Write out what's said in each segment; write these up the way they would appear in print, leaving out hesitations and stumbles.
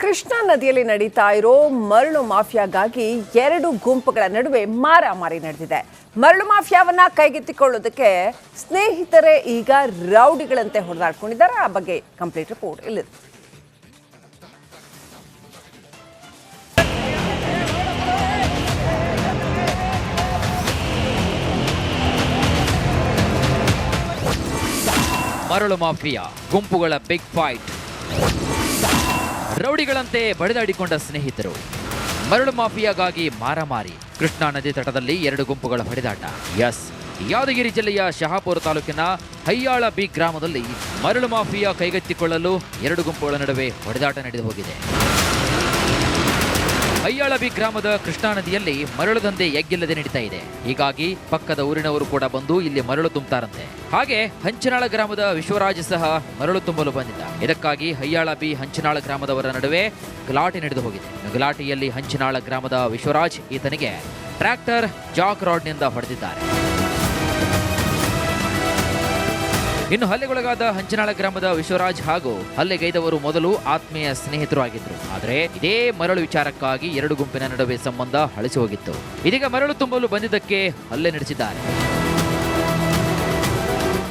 ಕೃಷ್ಣಾ ನದಿಯಲ್ಲಿ ನಡೀತಾ ಇರೋ ಮರಳು ಮಾಫಿಯಾಗಾಗಿ ಎರಡು ಗುಂಪುಗಳ ನಡುವೆ ಮಾರಾಮಾರಿ ನಡೆದಿದೆ. ಮರಳು ಮಾಫಿಯಾವನ್ನ ಕೈಗೆತ್ತಿಕೊಳ್ಳೋದಕ್ಕೆ ಸ್ನೇಹಿತರೇ ಈಗ ರೌಡಿಗಳಂತೆ ಹೊಡೆದಾಡ್ಕೊಂಡಿದ್ದಾರೆ. ಆ ಬಗ್ಗೆ ಕಂಪ್ಲೀಟ್ ರಿಪೋರ್ಟ್ ಇಲ್ಲಿದೆ. ಮರಳು ಮಾಫಿಯಾ ಗುಂಪುಗಳ ಬಿಗ್ ಫೈಟ್. ರೌಡಿಗಳಂತೆ ಬಡಿದಾಡಿಕೊಂಡ ಸ್ನೇಹಿತರು. ಮರಳು ಮಾಫಿಯಾಗಾಗಿ ಮಾರಾಮಾರಿ. ಕೃಷ್ಣಾ ನದಿ ತಟದಲ್ಲಿ ಎರಡು ಗುಂಪುಗಳ ಹೊಡೆದಾಟ. ಯಾದಗಿರಿ ಜಿಲ್ಲೆಯ ಶಹಾಪುರ ತಾಲೂಕಿನ ಹಯ್ಯಾಳ ಬಿ ಗ್ರಾಮದಲ್ಲಿ ಮರಳು ಮಾಫಿಯಾ ಕೈಗೆತ್ತಿಕೊಳ್ಳಲು ಎರಡು ಗುಂಪುಗಳ ನಡುವೆ ಹೊಡೆದಾಟ ನಡೆದು ಹೋಗಿದೆ. ಹಯ್ಯಾಳ ಬಿ ಗ್ರಾಮದ ಕೃಷ್ಣಾ ನದಿಯಲ್ಲಿ ಮರಳು ದಂಧೆ ಎಗ್ಗಿಲ್ಲದೆ ನಡೀತಾ ಇದೆ. ಹೀಗಾಗಿ ಪಕ್ಕದ ಊರಿನವರು ಕೂಡ ಬಂದು ಇಲ್ಲಿ ಮರಳು ತುಂಬುತ್ತಾರಂತೆ. ಹಾಗೆ ಹಂಚನಾಳ ಗ್ರಾಮದ ವಿಶ್ವರಾಜ್ ಸಹ ಮರಳು ತುಂಬಲು ಬಂದಿದ್ದ. ಇದಕ್ಕಾಗಿ ಹಯ್ಯಾಳ ಬಿ ಹಂಚನಾಳ ಗ್ರಾಮದವರ ನಡುವೆ ಗಲಾಟೆ ನಡೆದು ಹೋಗಿದೆ. ಗಲಾಟೆಯಲ್ಲಿ ಹಂಚನಾಳ ಗ್ರಾಮದ ವಿಶ್ವರಾಜ್ ಈತನಿಗೆ ಟ್ರ್ಯಾಕ್ಟರ್ ಜಾಕ್ ರಾಡ್ನಿಂದ ಹೊಡೆದಿದ್ದಾರೆ. ಇನ್ನು ಹಲ್ಲೆಗೊಳಗಾದ ಹಂಚನಾಳ ಗ್ರಾಮದ ವಿಶ್ವರಾಜ್ ಹಾಗೂ ಹಲ್ಲೆಗೈದವರು ಮೊದಲು ಆತ್ಮೀಯ ಸ್ನೇಹಿತರು ಆಗಿದ್ರು. ಆದರೆ ಇದೇ ಮರಳು ವಿಚಾರಕ್ಕಾಗಿ ಎರಡು ಗುಂಪಿನ ನಡುವೆ ಸಂಬಂಧ ಹಳಸಿ ಹೋಗಿತ್ತು. ಇದೀಗ ಮರಳು ತುಂಬಲು ಬಂದಿದ್ದಕ್ಕೆ ಹಲ್ಲೆ ನಡೆಸಿದ್ದಾರೆ.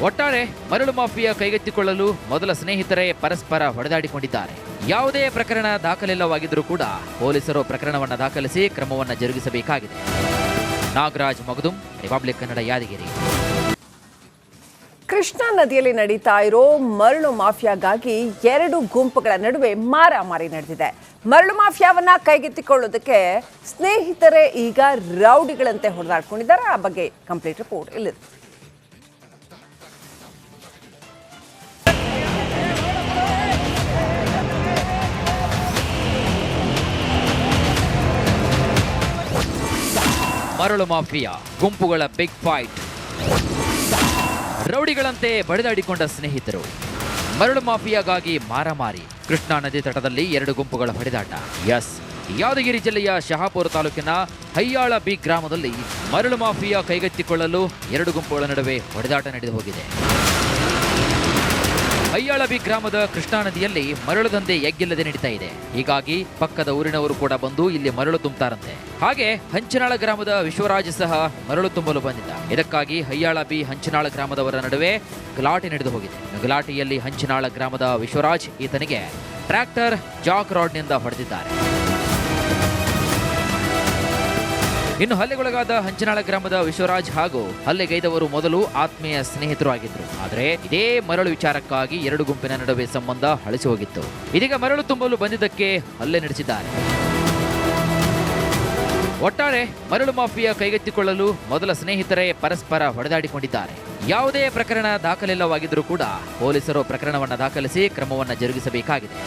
ಒಟ್ಟಾರೆ ಮರಳು ಮಾಫಿಯಾ ಕೈಗೆತ್ತಿಕೊಳ್ಳಲು ಮೊದಲ ಸ್ನೇಹಿತರೇ ಪರಸ್ಪರ ಹೊಡೆದಾಡಿಕೊಂಡಿದ್ದಾರೆ. ಯಾವುದೇ ಪ್ರಕರಣ ದಾಖಲಿಲ್ಲವಾಗಿದ್ದರೂ ಕೂಡ ಪೊಲೀಸರು ಪ್ರಕರಣವನ್ನು ದಾಖಲಿಸಿ ಕ್ರಮವನ್ನು ಜರುಗಿಸಬೇಕಾಗಿದೆ. ನಾಗರಾಜ್ ಮಗದುಂ, ರಿಪಬ್ಲಿಕ್ ಕನ್ನಡ, ಯಾದಗಿರಿ. ಕೃಷ್ಣಾ ನದಿಯಲ್ಲಿ ನಡೀತಾ ಇರೋ ಮರಳು ಮಾಫಿಯಾಗಾಗಿ ಎರಡು ಗುಂಪುಗಳ ನಡುವೆ ಮಾರಾಮಾರಿ ನಡೆದಿದೆ. ಮರಳು ಮಾಫಿಯಾವನ್ನ ಕೈಗೆತ್ತಿಕೊಳ್ಳೋದಕ್ಕೆ ಸ್ನೇಹಿತರೇ ಈಗ ರೌಡಿಗಳಂತೆ ಹೊಡೆದಾಡ್ಕೊಂಡಿದ್ದಾರೆ. ಆ ಬಗ್ಗೆ ಕಂಪ್ಲೀಟ್ ರಿಪೋರ್ಟ್ ಇಲ್ಲಿದೆ. ಮರಳು ಮಾಫಿಯಾ ಗುಂಪುಗಳ ಬಿಗ್ ಫೈಟ್. ರೌಡಿಗಳಂತೆ ಬಡಿದಾಡಿಕೊಂಡ ಸ್ನೇಹಿತರು. ಮರಳು ಮಾಫಿಯಾಗಾಗಿ ಮಾರಾಮಾರಿ. ಕೃಷ್ಣಾ ನದಿ ತಟದಲ್ಲಿ ಎರಡು ಗುಂಪುಗಳ ಹೊಡೆದಾಟ. ಯಾದಗಿರಿ ಜಿಲ್ಲೆಯ ಶಹಾಪುರ ತಾಲೂಕಿನ ಹಯ್ಯಾಳ ಬಿ ಗ್ರಾಮದಲ್ಲಿ ಮರಳು ಮಾಫಿಯಾ ಕೈಗೆತ್ತಿಕೊಳ್ಳಲು ಎರಡು ಗುಂಪುಗಳ ನಡುವೆ ಹೊಡೆದಾಟ ನಡೆದು ಹೋಗಿದೆ. ಹಯ್ಯಾಳ ಬಿ ಗ್ರಾಮದ ಕೃಷ್ಣಾ ನದಿಯಲ್ಲಿ ಮರಳು ದಂಧೆ ಎಗ್ಗಿಲ್ಲದೆ ನಡೀತಾ ಇದೆ. ಹೀಗಾಗಿ ಪಕ್ಕದ ಊರಿನವರು ಕೂಡ ಬಂದು ಇಲ್ಲಿ ಮರಳು ತುಂಬುತ್ತಾರಂತೆ. ಹಾಗೆ ಹಂಚನಾಳ ಗ್ರಾಮದ ವಿಶ್ವರಾಜ್ ಸಹ ಮರಳು ತುಂಬಲು ಬಂದಿದ್ದ. ಇದಕ್ಕಾಗಿ ಹಯ್ಯಾಳ ಬಿ ಹಂಚನಾಳ ಗ್ರಾಮದವರ ನಡುವೆ ಗಲಾಟೆ ನಡೆದು ಹೋಗಿದೆ. ಗಲಾಟೆಯಲ್ಲಿ ಹಂಚನಾಳ ಗ್ರಾಮದ ವಿಶ್ವರಾಜ್ ಈತನಿಗೆ ಟ್ರ್ಯಾಕ್ಟರ್ ಜಾಕ್ ರಾಡ್ನಿಂದ ಹೊಡೆದಿದ್ದಾರೆ. ಇನ್ನು ಹಲ್ಲೆಗೊಳಗಾದ ಹಂಚನಾಳ ಗ್ರಾಮದ ವಿಶ್ವರಾಜ್ ಹಾಗೂ ಹಲ್ಲೆಗೈದವರು ಮೊದಲು ಆತ್ಮೀಯ ಸ್ನೇಹಿತರು ಆಗಿದ್ರು. ಆದರೆ ಇದೇ ಮರಳು ವಿಚಾರಕ್ಕಾಗಿ ಎರಡು ಗುಂಪಿನ ನಡುವೆ ಸಂಬಂಧ ಹಳಸಿ ಹೋಗಿತ್ತು. ಇದೀಗ ಮರಳು ತುಂಬಲು ಬಂದಿದ್ದಕ್ಕೆ ಹಲ್ಲೆ ನಡೆಸಿದ್ದಾರೆ. ಒಟ್ಟಾರೆ ಮರಳು ಮಾಫಿಯಾ ಕೈಗೆತ್ತಿಕೊಳ್ಳಲು ಮೊದಲ ಸ್ನೇಹಿತರೇ ಪರಸ್ಪರ ಹೊಡೆದಾಡಿಕೊಂಡಿದ್ದಾರೆ. ಯಾವುದೇ ಪ್ರಕರಣ ದಾಖಲಿಲ್ಲವಾಗಿದ್ದರೂ ಕೂಡ ಪೊಲೀಸರು ಪ್ರಕರಣವನ್ನು ದಾಖಲಿಸಿ ಕ್ರಮವನ್ನು ಜರುಗಿಸಬೇಕಾಗಿದೆ.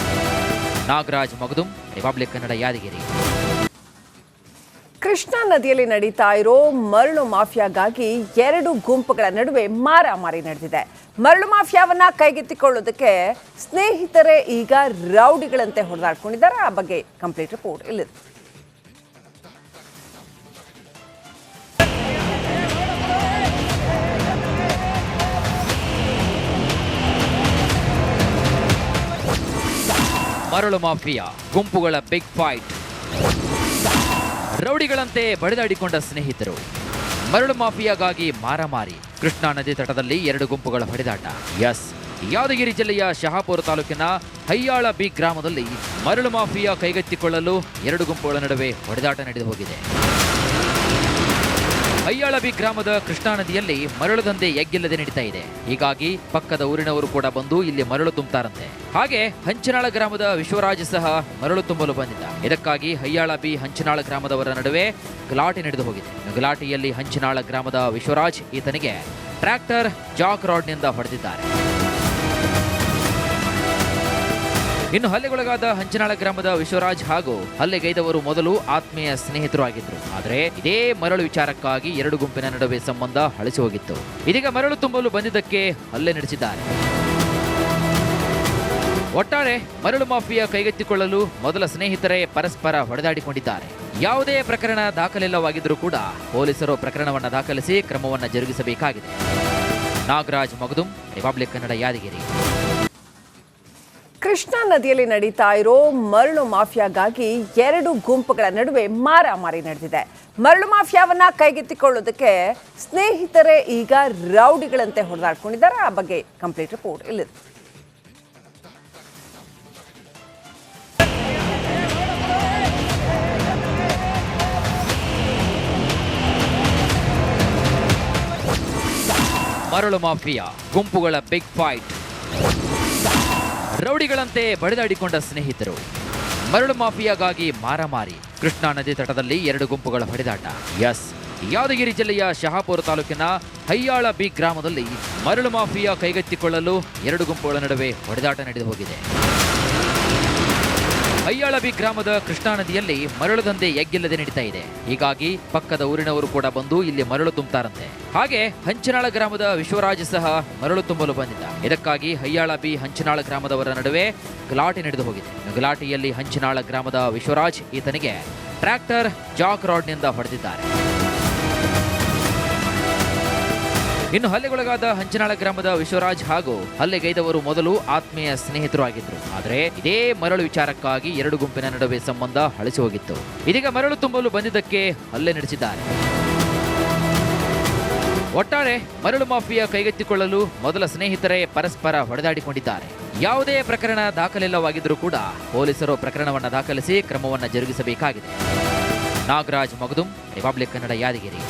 ನಾಗರಾಜ್ ಮಗದುಂ, ರಿಪಬ್ಲಿಕ್ ಕನ್ನಡ, ಯಾದಗಿರಿ. ಕೃಷ್ಣಾ ನದಿಯಲ್ಲಿ ನಡೀತಾ ಇರೋ ಮರಳು ಮಾಫಿಯಾಗಾಗಿ ಎರಡು ಗುಂಪುಗಳ ನಡುವೆ ಮಾರಾಮಾರಿ ನಡೆದಿದೆ. ಮರಳು ಮಾಫಿಯಾವನ್ನ ಕೈಗೆತ್ತಿಕೊಳ್ಳೋದಕ್ಕೆ ಸ್ನೇಹಿತರೇ ಈಗ ರೌಡಿಗಳಂತೆ ಹೊಡೆದಾಡ್ಕೊಂಡಿದ್ದಾರೆ. ಆ ಬಗ್ಗೆ ಕಂಪ್ಲೀಟ್ ರಿಪೋರ್ಟ್ ಇಲ್ಲಿದೆ. ಮರಳು ಮಾಫಿಯಾ ಗುಂಪುಗಳ ಬಿಗ್ ಫೈಟ್. ರೌಡಿಗಳಂತೆ ಬಡಿದಾಡಿಕೊಂಡ ಸ್ನೇಹಿತರು. ಮರಳು ಮಾಫಿಯಾಗಾಗಿ ಮಾರಾಮಾರಿ. ಕೃಷ್ಣಾ ನದಿ ತಟದಲ್ಲಿ ಎರಡು ಗುಂಪುಗಳ ಹೊಡೆದಾಟ. ಯಾದಗಿರಿ ಜಿಲ್ಲೆಯ ಶಹಾಪುರ ತಾಲೂಕಿನ ಹಯ್ಯಾಳ ಬಿ ಗ್ರಾಮದಲ್ಲಿ ಮರಳು ಮಾಫಿಯಾ ಕೈಗೆತ್ತಿಕೊಳ್ಳಲು ಎರಡು ಗುಂಪುಗಳ ನಡುವೆ ಹೊಡೆದಾಟ ನಡೆದು ಹೋಗಿದೆ. ಹಯ್ಯಾಳ ಬಿ ಗ್ರಾಮದ ಕೃಷ್ಣಾ ನದಿಯಲ್ಲಿ ಮರಳು ದಂಧೆ ಎಗ್ಗಿಲ್ಲದೆ ನಡೀತಾ ಇದೆ. ಹೀಗಾಗಿ ಪಕ್ಕದ ಊರಿನವರು ಕೂಡ ಬಂದು ಇಲ್ಲಿ ಮರಳು ತುಂಬುತ್ತಾರಂತೆ. ಹಾಗೆ ಹಂಚನಾಳ ಗ್ರಾಮದ ವಿಶ್ವರಾಜ್ ಸಹ ಮರಳು ತುಂಬಲು ಬಂದಿದ್ದ. ಇದಕ್ಕಾಗಿ ಹಯ್ಯಾಳ ಬಿ ಹಂಚನಾಳ ಗ್ರಾಮದವರ ನಡುವೆ ಗಲಾಟೆ ನಡೆದು ಹೋಗಿದೆ. ಗಲಾಟೆಯಲ್ಲಿ ಹಂಚನಾಳ ಗ್ರಾಮದ ವಿಶ್ವರಾಜ್ ಈತನಿಗೆ ಟ್ರ್ಯಾಕ್ಟರ್ ಜಾಕ್ ರಾಡ್ನಿಂದ ಹೊಡೆದಿದ್ದಾರೆ. ಇನ್ನು ಹಲ್ಲೆಗೊಳಗಾದ ಹಂಚನಾಳ ಗ್ರಾಮದ ವಿಶ್ವರಾಜ್ ಹಾಗೂ ಹಲ್ಲೆಗೈದವರು ಮೊದಲು ಆತ್ಮೀಯ ಸ್ನೇಹಿತರು ಆಗಿದ್ರು. ಆದರೆ ಇದೇ ಮರಳು ವಿಚಾರಕ್ಕಾಗಿ ಎರಡು ಗುಂಪಿನ ನಡುವೆ ಸಂಬಂಧ ಹಳಸಿ ಹೋಗಿತ್ತು. ಇದೀಗ ಮರಳು ತುಂಬಲು ಬಂದಿದ್ದಕ್ಕೆ ಹಲ್ಲೆ ನಡೆಸಿದ್ದಾರೆ. ಒಟ್ಟಾರೆ ಮರಳು ಮಾಫಿಯಾ ಕೈಗೆತ್ತಿಕೊಳ್ಳಲು ಮೊದಲ ಸ್ನೇಹಿತರೇ ಪರಸ್ಪರ ಹೊಡೆದಾಡಿಕೊಂಡಿದ್ದಾರೆ. ಯಾವುದೇ ಪ್ರಕರಣ ದಾಖಲಿಲ್ಲವಾಗಿದ್ದರೂ ಕೂಡ ಪೊಲೀಸರು ಪ್ರಕರಣವನ್ನು ದಾಖಲಿಸಿ ಕ್ರಮವನ್ನು ಜರುಗಿಸಬೇಕಾಗಿದೆ. ನಾಗರಾಜ್ ಮಗದುಂ, ರಿಪಬ್ಲಿಕ್ ಕನ್ನಡ, ಯಾದಗಿರಿ. ಕೃಷ್ಣಾ ನದಿಯಲ್ಲಿ ನಡೀತಾ ಇರೋ ಮರಳು ಮಾಫಿಯಾಗಾಗಿ ಎರಡು ಗುಂಪುಗಳ ನಡುವೆ ಮಾರಾಮಾರಿ ನಡೆದಿದೆ. ಮರಳು ಮಾಫಿಯಾವನ್ನ ಕೈಗೆತ್ತಿಕೊಳ್ಳೋದಕ್ಕೆ ಸ್ನೇಹಿತರೇ ಈಗ ರೌಡಿಗಳಂತೆ ಹೊಡೆದಾಡ್ಕೊಂಡಿದ್ದಾರೆ. ಆ ಬಗ್ಗೆ ಕಂಪ್ಲೀಟ್ ರಿಪೋರ್ಟ್ ಇಲ್ಲಿದೆ. ಮರಳು ಮಾಫಿಯಾ ಗುಂಪುಗಳ ಬಿಗ್ ಫೈಟ್. ರೌಡಿಗಳಂತೆ ಬಡಿದಾಡಿಕೊಂಡ ಸ್ನೇಹಿತರು. ಮರಳು ಮಾಫಿಯಾಗಾಗಿ ಮಾರಾಮಾರಿ. ಕೃಷ್ಣಾ ನದಿ ತಟದಲ್ಲಿ ಎರಡು ಗುಂಪುಗಳ ಹೊಡೆದಾಟ. ಯಾದಗಿರಿ ಜಿಲ್ಲೆಯ ಶಹಾಪುರ ತಾಲೂಕಿನ ಹಯ್ಯಾಳ ಬಿ ಗ್ರಾಮದಲ್ಲಿ ಮರಳು ಮಾಫಿಯಾ ಕೈಗೆತ್ತಿಕೊಳ್ಳಲು ಎರಡು ಗುಂಪುಗಳ ನಡುವೆ ಹೊಡೆದಾಟ ನಡೆದು ಹೋಗಿದೆ. ಹಯ್ಯಾಳ ಬಿ ಗ್ರಾಮದ ಕೃಷ್ಣಾ ನದಿಯಲ್ಲಿ ಮರಳು ದಂಧೆ ಎಗ್ಗಿಲ್ಲದೆ ನಡೀತಾ ಇದೆ. ಹೀಗಾಗಿ ಪಕ್ಕದ ಊರಿನವರು ಕೂಡ ಬಂದು ಇಲ್ಲಿ ಮರಳು ತುಂಬುತ್ತಾರಂತೆ. ಹಾಗೆ ಹಂಚನಾಳ ಗ್ರಾಮದ ವಿಶ್ವರಾಜ್ ಸಹ ಮರಳು ತುಂಬಲು ಬಂದಿದ್ದ. ಇದಕ್ಕಾಗಿ ಹಯ್ಯಾಳ ಬಿ ಹಂಚನಾಳ ಗ್ರಾಮದವರ ನಡುವೆ ಗಲಾಟೆ ನಡೆದು ಹೋಗಿದೆ. ಗಲಾಟೆಯಲ್ಲಿ ಹಂಚನಾಳ ಗ್ರಾಮದ ವಿಶ್ವರಾಜ್ ಈತನಿಗೆ ಟ್ರ್ಯಾಕ್ಟರ್ ಜಾಕ್ ರಾಡ್ನಿಂದ ಹೊಡೆದಿದ್ದಾರೆ. ಇನ್ನು ಹಲ್ಲೆಗೊಳಗಾದ ಹಂಚನಾಳ ಗ್ರಾಮದ ವಿಶ್ವರಾಜ್ ಹಾಗೂ ಹಲ್ಲೆಗೈದವರು ಮೊದಲು ಆತ್ಮೀಯ ಸ್ನೇಹಿತರು ಆಗಿದ್ರು. ಆದರೆ ಇದೇ ಮರಳು ವಿಚಾರಕ್ಕಾಗಿ ಎರಡು ಗುಂಪಿನ ನಡುವೆ ಸಂಬಂಧ ಹಳಸಿ ಹೋಗಿತ್ತು. ಇದೀಗ ಮರಳು ತುಂಬಲು ಬಂದಿದ್ದಕ್ಕೆ ಹಲ್ಲೆ ನಡೆಸಿದ್ದಾರೆ. ಒಟ್ಟಾರೆ ಮರಳು ಮಾಫಿಯಾ ಕೈಗೆತ್ತಿಕೊಳ್ಳಲು ಮೊದಲ ಸ್ನೇಹಿತರೇ ಪರಸ್ಪರ ಹೊಡೆದಾಡಿಕೊಂಡಿದ್ದಾರೆ. ಯಾವುದೇ ಪ್ರಕರಣ ದಾಖಲಿಲ್ಲವಾಗಿದ್ದರೂ ಕೂಡ ಪೊಲೀಸರು ಪ್ರಕರಣವನ್ನು ದಾಖಲಿಸಿ ಕ್ರಮವನ್ನು ಜರುಗಿಸಬೇಕಾಗಿದೆ. ನಾಗರಾಜ್ ಮಗದುಂ, ರಿಪಬ್ಲಿಕ್ ಕನ್ನಡ, ಯಾದಗಿರಿ.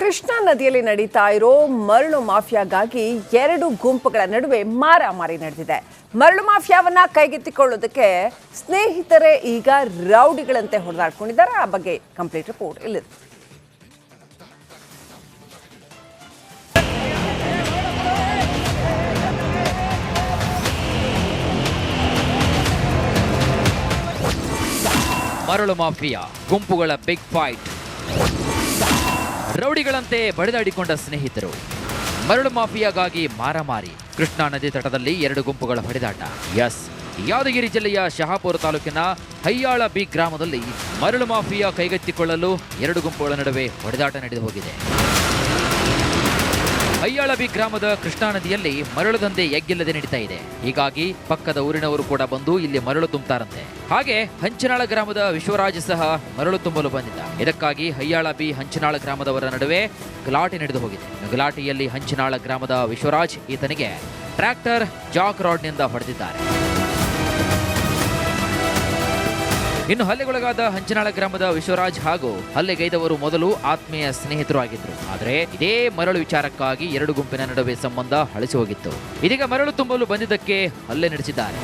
ಕೃಷ್ಣಾ ನದಿಯಲ್ಲಿ ನಡೀತಾ ಇರೋ ಮರಳು ಮಾಫಿಯಾಗಾಗಿ ಎರಡು ಗುಂಪುಗಳ ನಡುವೆ ಮಾರಾಮಾರಿ ನಡೆದಿದೆ. ಮರಳು ಮಾಫಿಯಾವನ್ನ ಕೈಗೆತ್ತಿಕೊಳ್ಳೋದಕ್ಕೆ ಸ್ನೇಹಿತರೇ ಈಗ ರೌಡಿಗಳಂತೆ ಹೊಡೆದಾಡ್ಕೊಂಡಿದ್ದಾರೆ. ಆ ಬಗ್ಗೆ ಕಂಪ್ಲೀಟ್ ರಿಪೋರ್ಟ್ ಇಲ್ಲಿದೆ. ಮರಳು ಮಾಫಿಯಾ ಗುಂಪುಗಳ ಬಿಗ್ ಫೈಟ್. ರೌಡಿಗಳಂತೆ ಬಡಿದಾಡಿಕೊಂಡ ಸ್ನೇಹಿತರು. ಮರಳು ಮಾಫಿಯಾಗಾಗಿ ಮಾರಾಮಾರಿ. ಕೃಷ್ಣಾ ನದಿ ತಟದಲ್ಲಿ ಎರಡು ಗುಂಪುಗಳ ಹೊಡೆದಾಟ. ಯಾದಗಿರಿ ಜಿಲ್ಲೆಯ ಶಹಾಪುರ ತಾಲೂಕಿನ ಹಯ್ಯಾಳ ಬಿ ಗ್ರಾಮದಲ್ಲಿ ಮರಳು ಮಾಫಿಯಾ ಕೈಗೆತ್ತಿಕೊಳ್ಳಲು ಎರಡು ಗುಂಪುಗಳ ನಡುವೆ ಹೊಡೆದಾಟ ನಡೆದು ಹೋಗಿದೆ. ಹಯ್ಯಾಳ ಬಿ ಗ್ರಾಮದ ಕೃಷ್ಣಾ ನದಿಯಲ್ಲಿ ಮರಳು ದಂಧೆ ಎಗ್ಗಿಲ್ಲದೆ ನಡೀತಾ ಇದೆ. ಹೀಗಾಗಿ ಪಕ್ಕದ ಊರಿನವರು ಕೂಡ ಬಂದು ಇಲ್ಲಿ ಮರಳು ತುಂಬುತ್ತಾರಂತೆ. ಹಾಗೆ ಹಂಚನಾಳ ಗ್ರಾಮದ ವಿಶ್ವರಾಜ್ ಸಹ ಮರಳು ತುಂಬಲು ಬಂದಿದ್ದ. ಇದಕ್ಕಾಗಿ ಹಯ್ಯಾಳ ಬಿ ಹಂಚನಾಳ ಗ್ರಾಮದವರ ನಡುವೆ ಗಲಾಟೆ ನಡೆದು ಹೋಗಿದೆ. ಗಲಾಟೆಯಲ್ಲಿ ಹಂಚನಾಳ ಗ್ರಾಮದ ವಿಶ್ವರಾಜ್ ಈತನಿಗೆ ಟ್ರ್ಯಾಕ್ಟರ್ ಜಾಕ್ ರಾಡ್ನಿಂದ ಹೊಡೆದಿದ್ದಾರೆ. ಇನ್ನು ಹಲ್ಲೆಗೊಳಗಾದ ಹಂಚನಾಳ ಗ್ರಾಮದ ವಿಶ್ವರಾಜ್ ಹಾಗೂ ಹಲ್ಲೆಗೈದವರು ಮೊದಲು ಆತ್ಮೀಯ ಸ್ನೇಹಿತರು ಆಗಿದ್ರು. ಆದರೆ ಇದೇ ಮರಳು ವಿಚಾರಕ್ಕಾಗಿ ಎರಡು ಗುಂಪಿನ ನಡುವೆ ಸಂಬಂಧ ಹಳಸಿ ಹೋಗಿತ್ತು. ಇದೀಗ ಮರಳು ತುಂಬಲು ಬಂದಿದ್ದಕ್ಕೆ ಹಲ್ಲೆ ನಡೆಸಿದ್ದಾರೆ.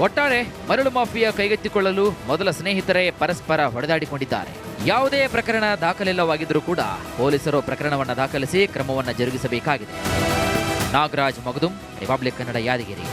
ಒಟ್ಟಾರೆ ಮರಳು ಮಾಫಿಯಾ ಕೈಗೆತ್ತಿಕೊಳ್ಳಲು ಮೊದಲ ಸ್ನೇಹಿತರೇ ಪರಸ್ಪರ ಹೊಡೆದಾಡಿಕೊಂಡಿದ್ದಾರೆ. ಯಾವುದೇ ಪ್ರಕರಣ ದಾಖಲಿಲ್ಲವಾಗಿದ್ದರೂ ಕೂಡ ಪೊಲೀಸರು ಪ್ರಕರಣವನ್ನು ದಾಖಲಿಸಿ ಕ್ರಮವನ್ನು ಜರುಗಿಸಬೇಕಾಗಿದೆ. ನಾಗರಾಜ್ ಮಗದುಂ, ರಿಪಬ್ಲಿಕ್ ಕನ್ನಡ, ಯಾದಗಿರಿ.